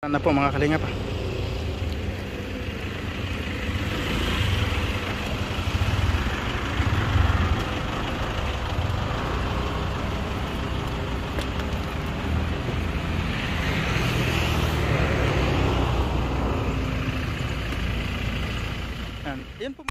Na po mga kalingap. Yan po.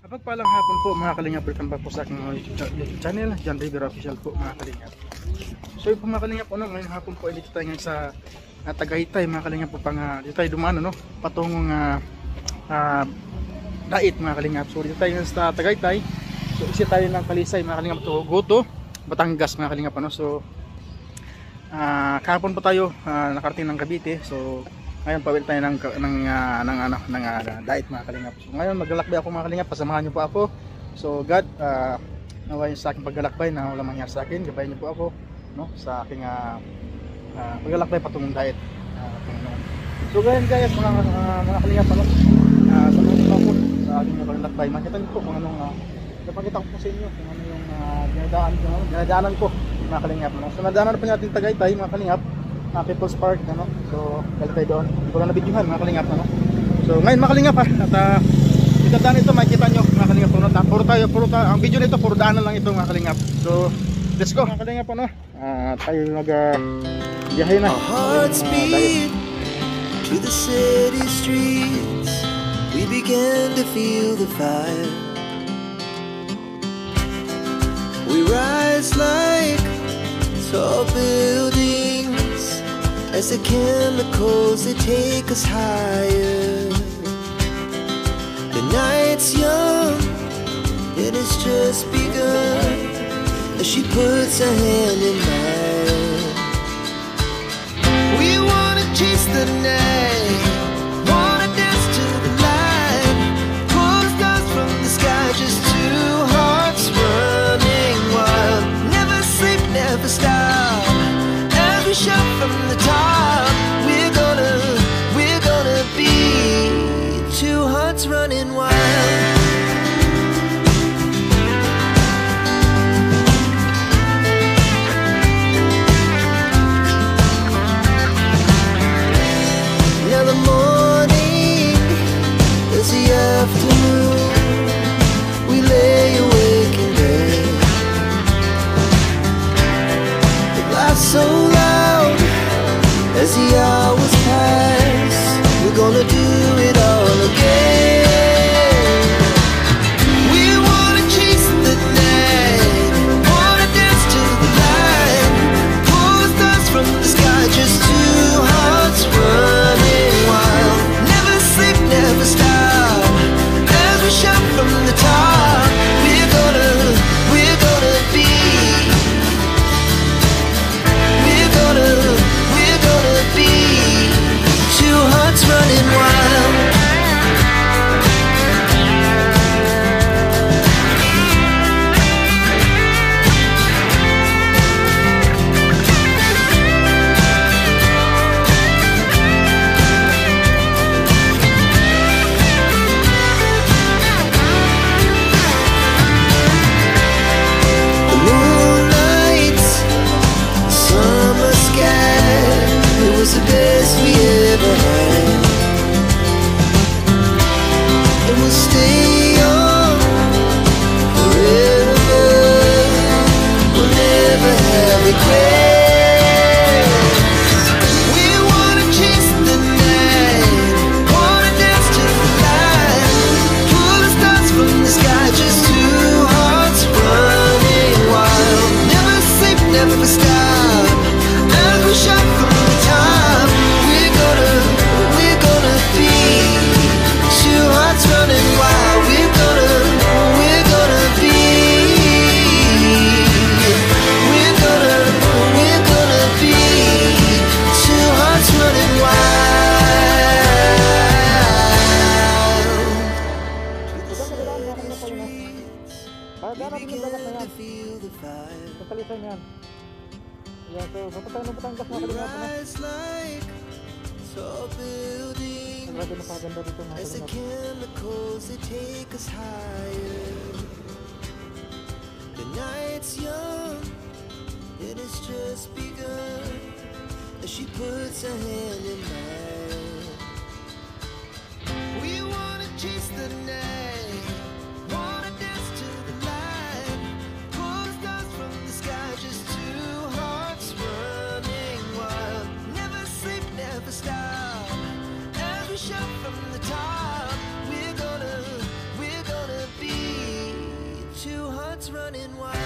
Pagpalang hapon po mga kalingap, welcome back po sa aking YouTube channel, John Rivera Official po mga kalingap. So yun po mga kalingap, ngayong hapon po dito tayo ngayon sa Tagaytay mga kalingap po, dito tayo dumaan patungong Dait mga kalingap. So dito tayo ngayon sa Tagaytay, so isi tayo ng Kalisay mga kalingap to Goto, Batangas mga kalingap. So kahapon po tayo nakarating ng Cavite, so ngayon pawil tayo ng Dait mga kalingap. So ngayon maglalakbay ako mga kalingap, pasamahan niyo po ako. So God, naway sa aking paglalakbay na walang mangyari sa akin, gabayan niyo po ako sa aking paglalakbay patungong Dait. So ganyan guys mga kalingap, samahan niyo po ako sa aking paglalakbay. Makita niyo po kung anong napakita ko po sa inyo kung ano yung dinadaanan ko mga kalingap. So nadaanan pa natin Tagaytay mga kalingap, People's Park, so galing tayo doon. Hindi ko lang na-videohan mga kalingap, So ngayon mga kalingap at dito daan ito, makikita nyo mga kalingap, puro tayo, ang video nito puro daanan lang ito mga kalingap. So let's go mga kalingap, tayo biyahe na. Our hearts beat to the city streets, we began to feel the fire. We rise like tall buildings as the chemicals they take us higher. The night's young, it has just begun as she puts her hand in mine. We wanna chase the night, wanna dance to the light, pull the stars from the sky, just two hearts running wild. Never sleep, never stop, as we shout from the top. We're gonna be two hearts running wild. Now the morning is the afternoon, we lay awake in bed. The laughs so loud as the hours pass, we're gonna do it all again. We wanna chase the night, wanna dance to the light, pull the stars from the sky, just two hearts running wild. Never sleep, never stop, as we shout from the top. We're gonna be, we're gonna be two hearts running wild. The moonlight, summer sky, it was the best we ever had. And we'll stay on forever, we'll never have regrets. We wanna chase the night, wanna dance to the light, pull the stars from the sky, just two hearts running wild. Never sleep, never stop, as we shout from the top. We're gonna be two hearts running wild. We're gonna be, we're gonna be two hearts running wild. We began to feel the fire. Sa Kalisay yan. Yeah, so papunta tayo ng Batangas mga We kalingap. rise like tall buildings Grabe napakaganda dito mga as the kalingap. chemicals they take us higher. she puts her hand in mine. We wanna chase the night, wanna dance to the light, pull stars from the sky, just two hearts running wild. Never sleep, never stop, as we shout from the top. We're gonna be two hearts running wild.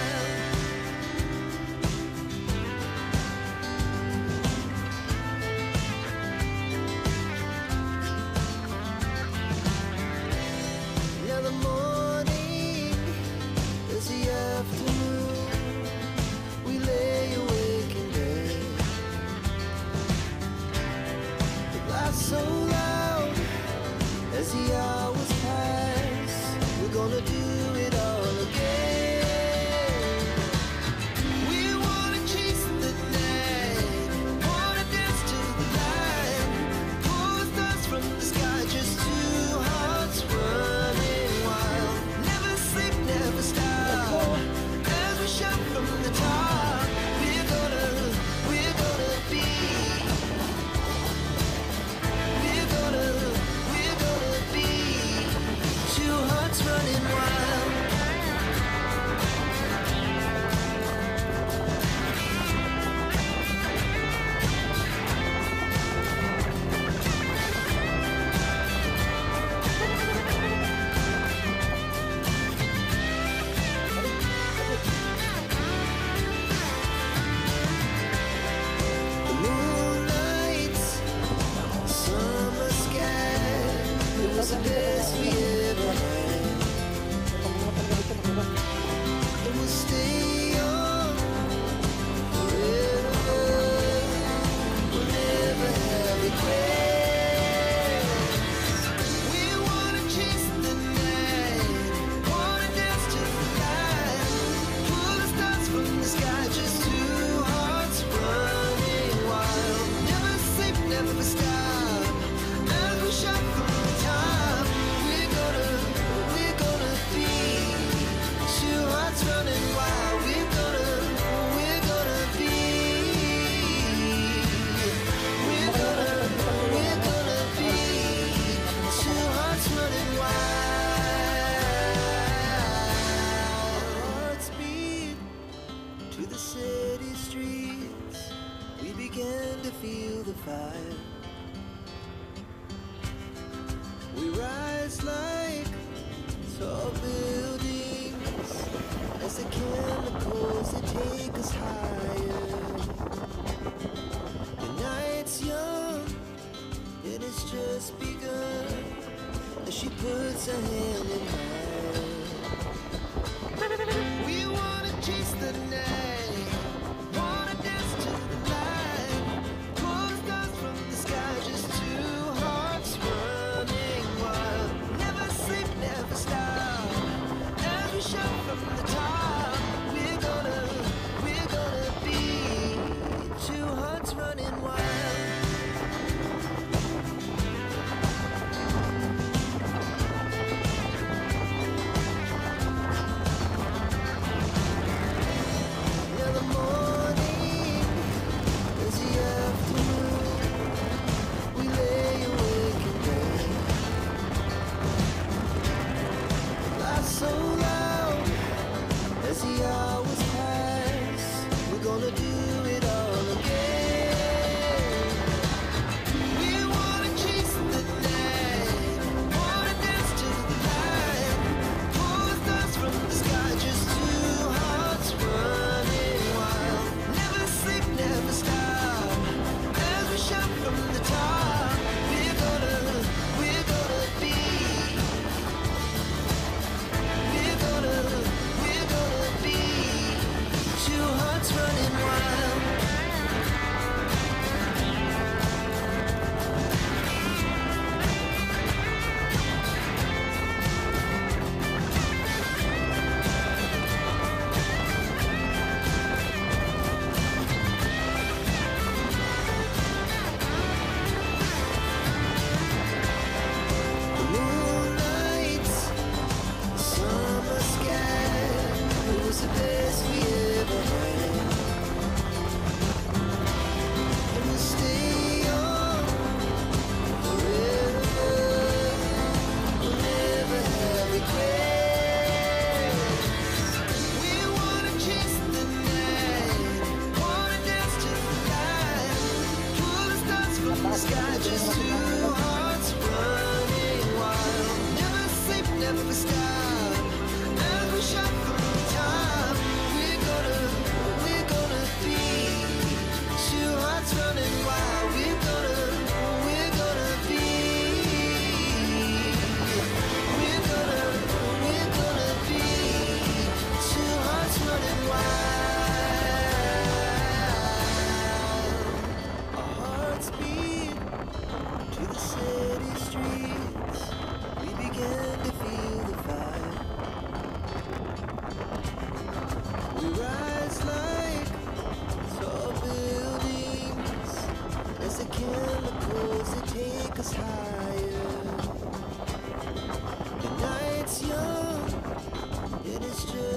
Now the morning is the afternoon. We lay awake in bed. The laughs so loud as the hours pass. We're gonna do it all again. We wanna chase the night, wanna dance to the light, pull stars from the sky, just two hearts running wild. Never sleep, never stop, as we shout from the top. We're gonna be, we're gonna be two hearts running wild. The moonlights, summer sky, it was the best we ever had. And we'll stay young forever. We'll never have regrets. We wanna chase the night, wanna dance to the light, pull the stars from the sky, just two hearts running wild. Never sleep, never stop, as we shout from the top. We're gonna be two hearts running wild. We're gonna be, we're gonna be two hearts running wild. Hearts beat to the city streets. We began to feel the fire. We rise like tall buildings as the chemicals they take us higher. The night's young and it's just begun as she puts her hand in mine. We wanna chase the night, wanna dance to the light, pull stars from the sky, just two hearts running wild. Never sleep, never stop, as we shout from the top. We're gonna be two hearts running wild.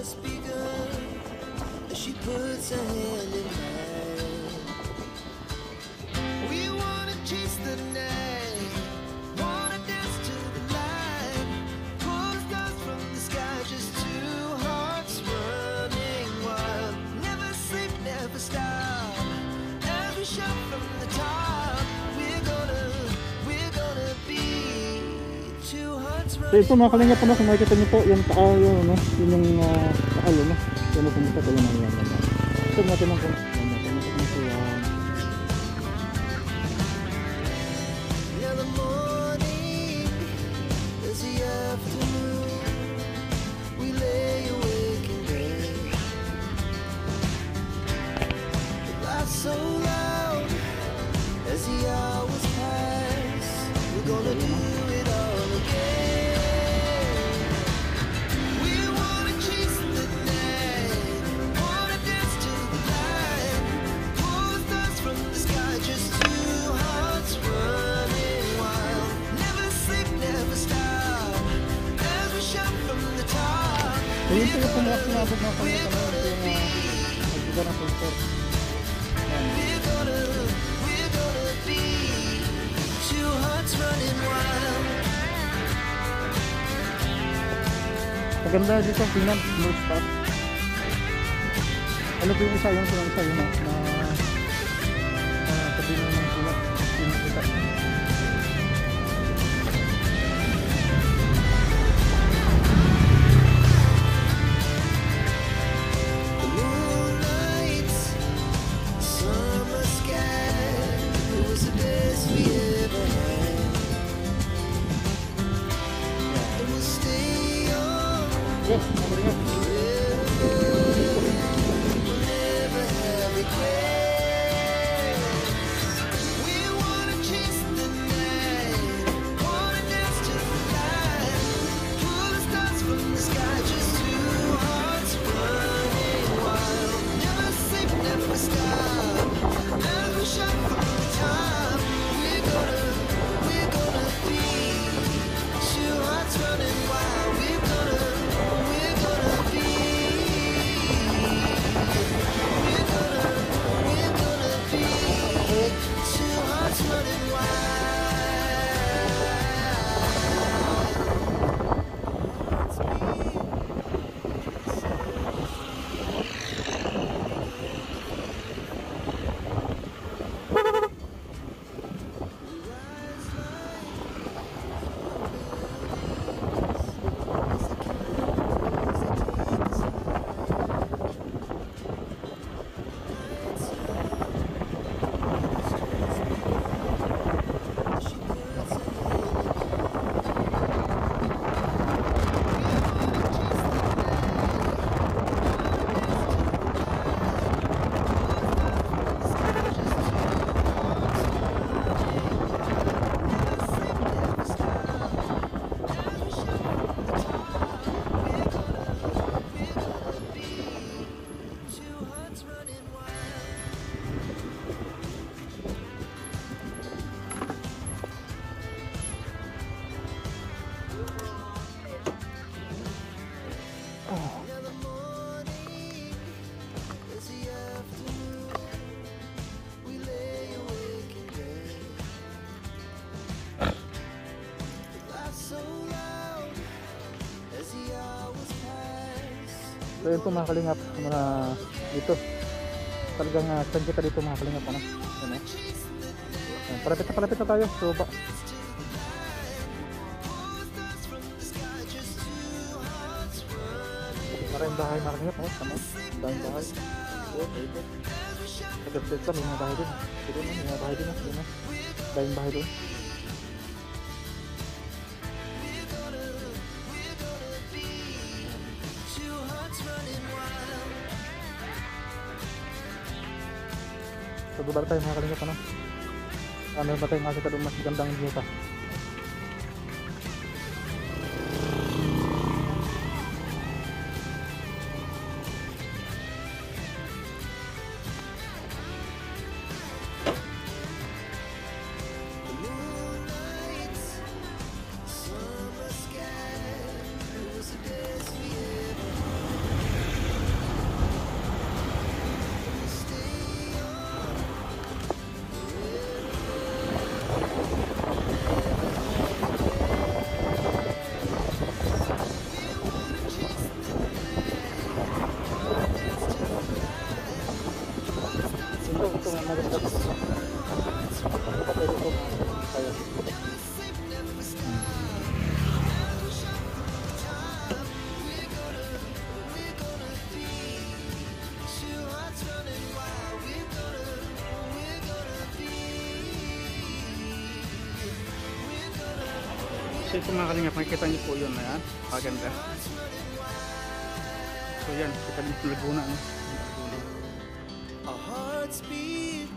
just begun as she puts her hand in mine. We wanna chase the night, wanna dance to the light, pull stars from the sky, just two hearts running wild. Never sleep, never stop, as we shout from the top. We're gonna be two hearts So ito mga kalingap, ano, kung makikita niyo po yung paa, yun, ano, yun yung paalo, no? Yan po pumunta ko yun, yan. Ito natin ang yan. Now the morning is the afternoon. We lay awake in bed. The laughs so loud as the hours pass. We're gonna do it all again. We wanna chase the night, wanna dance to the light, pull stars from the sky, just two hearts running wild. Never sleep, never stop, as we shout from the top. Ayun po yung pumunta na abot mga kalingap, ano, ito yung nagbiga ng filter. We're gonna be two hearts running wild. Maganda dito ang tingnan, smooth spot. Ano po yung isa, yung isa, yun na tabi na ng sulat, yung kita. The moonlight, summer sky, it was the best we ever had. And we'll stay on Yes, mga kalingap. forever. We'll never have regrets. We wanna chase the night, wanna dance to the light, pull the stars from the sky, just two hearts running wild. Never sleep, never stop, as we shout from the top. We're gonna be two hearts running wild. We're gonna be two hearts running wild. So yun po mga kalingap, dito talagang stand kita dito mga kalingap, ano? Yan, eh. Yan, palapit na tayo, so maraming bahay mga kalingap, oh, tama, daming bahay, ito, nag-update may mga bahay din, may mga bahay din, daming bahay din. So baba tayo mga kalingap, ano? Ano ba tayo makikita doon mas magandang view pa? So ito mga kalingap, makikita niyo po yun na yan. Paganda. So yan, kita niyo yung Laguna. No? Our hearts beat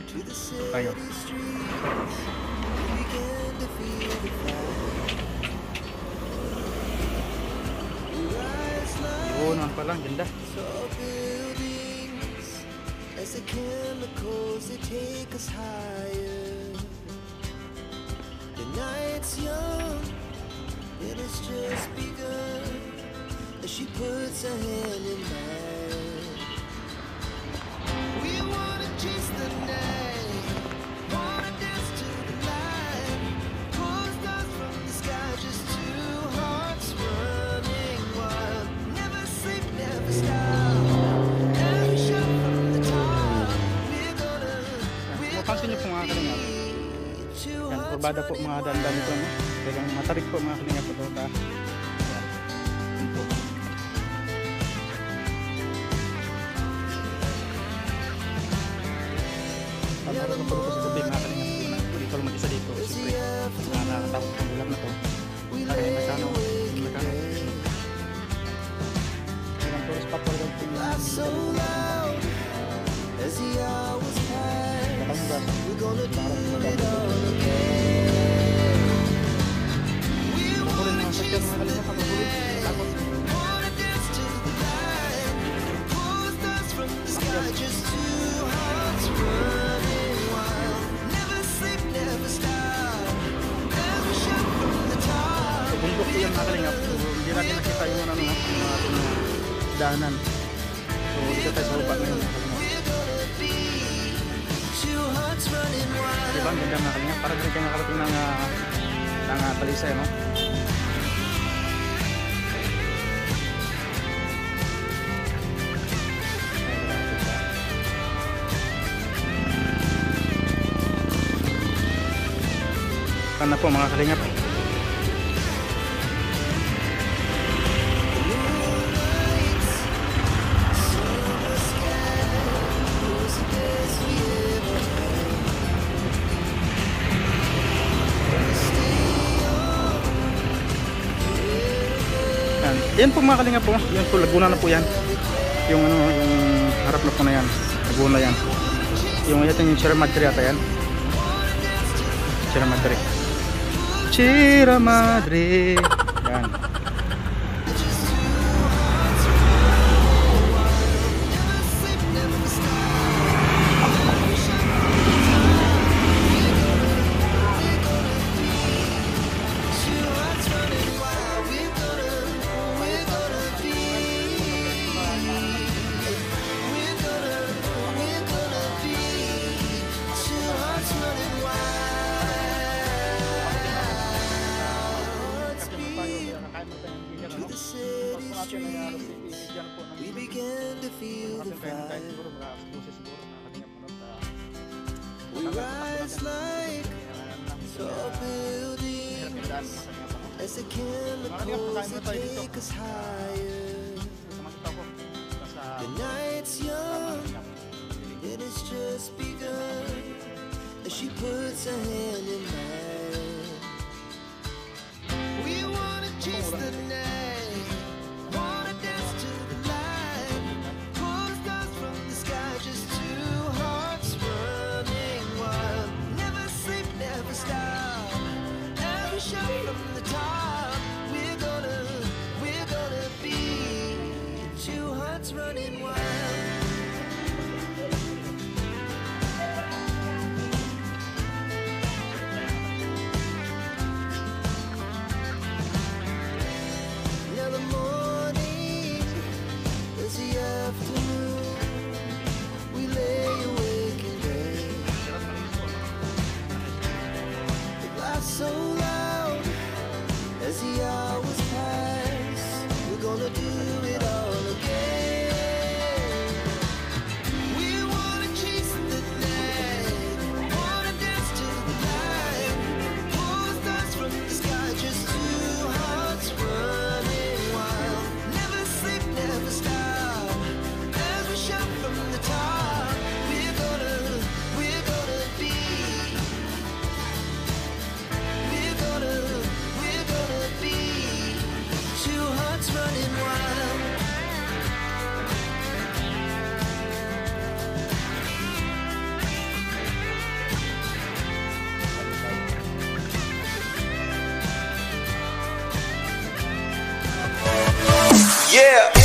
to the Tayo. city streets. We began to feel the fire. We rise like Oo naman pala, ganda. tall buildings as the chemicals they take us higher. The night's young, it has just begun as she puts her hand in mine. We wanna chase the night, wanna dance to the light, pull stars from the sky, just two hearts running wild. Never sleep, never stop, every shot from the top. We're Mapansin niyo po mga kalingap. Yan, kurbada po mga dandan dito. No? Talagang matarik po mga kalingap po. Yan. Yan po. Pagkakaroon na po sa tubig mga kalingap po. Hindi ko mag-isa dito. Siyempre, nakakatapos ang ulam na to. Kaya masano. Ang tourist spot po rin po so loud as the hours pass. We're gonna do it all again. We wanna chase the night, wanna dance to the light, pull stars from the sky, just two hearts running wild. Never sleep, never stop, every shot from the top. bundok po yan mga kalingap. So, hindi natin nakita yung ano, yung ating daanan. So dito tayo sa baba ngayon. Diba ang ganda mga kalingap? Parang ganito nakarating ng Talisay, no? Sana po mga kalingap. Yan po mga kalingap po. Yan po, Laguna na po yan. Yung ano, yung harap na po na yan. Laguna yan. Yung yata yung Sierra Madre yata yan. Sierra Madre. Sierra Madre. Yan. We began to feel the fire. We rise like tall buildings as the chemicals they take us higher. The night's young, it has just begun as she puts her hand in mine. We wanna chase the night, wanna dance to the light, pull stars from the sky, just two hearts running wild. Never sleep, never stop, every shot from the top. We're gonna be two hearts running wild. Now the morning is the afternoon. We lay awake in bed. The glass so loud as the hours pass. We're gonna do it all again. We wanna chase the night, wanna dance to the light, pull stars from the sky, just two hearts running wild. Never sleep, never stop, as we shout from the top. We're gonna be, we're gonna Yeah.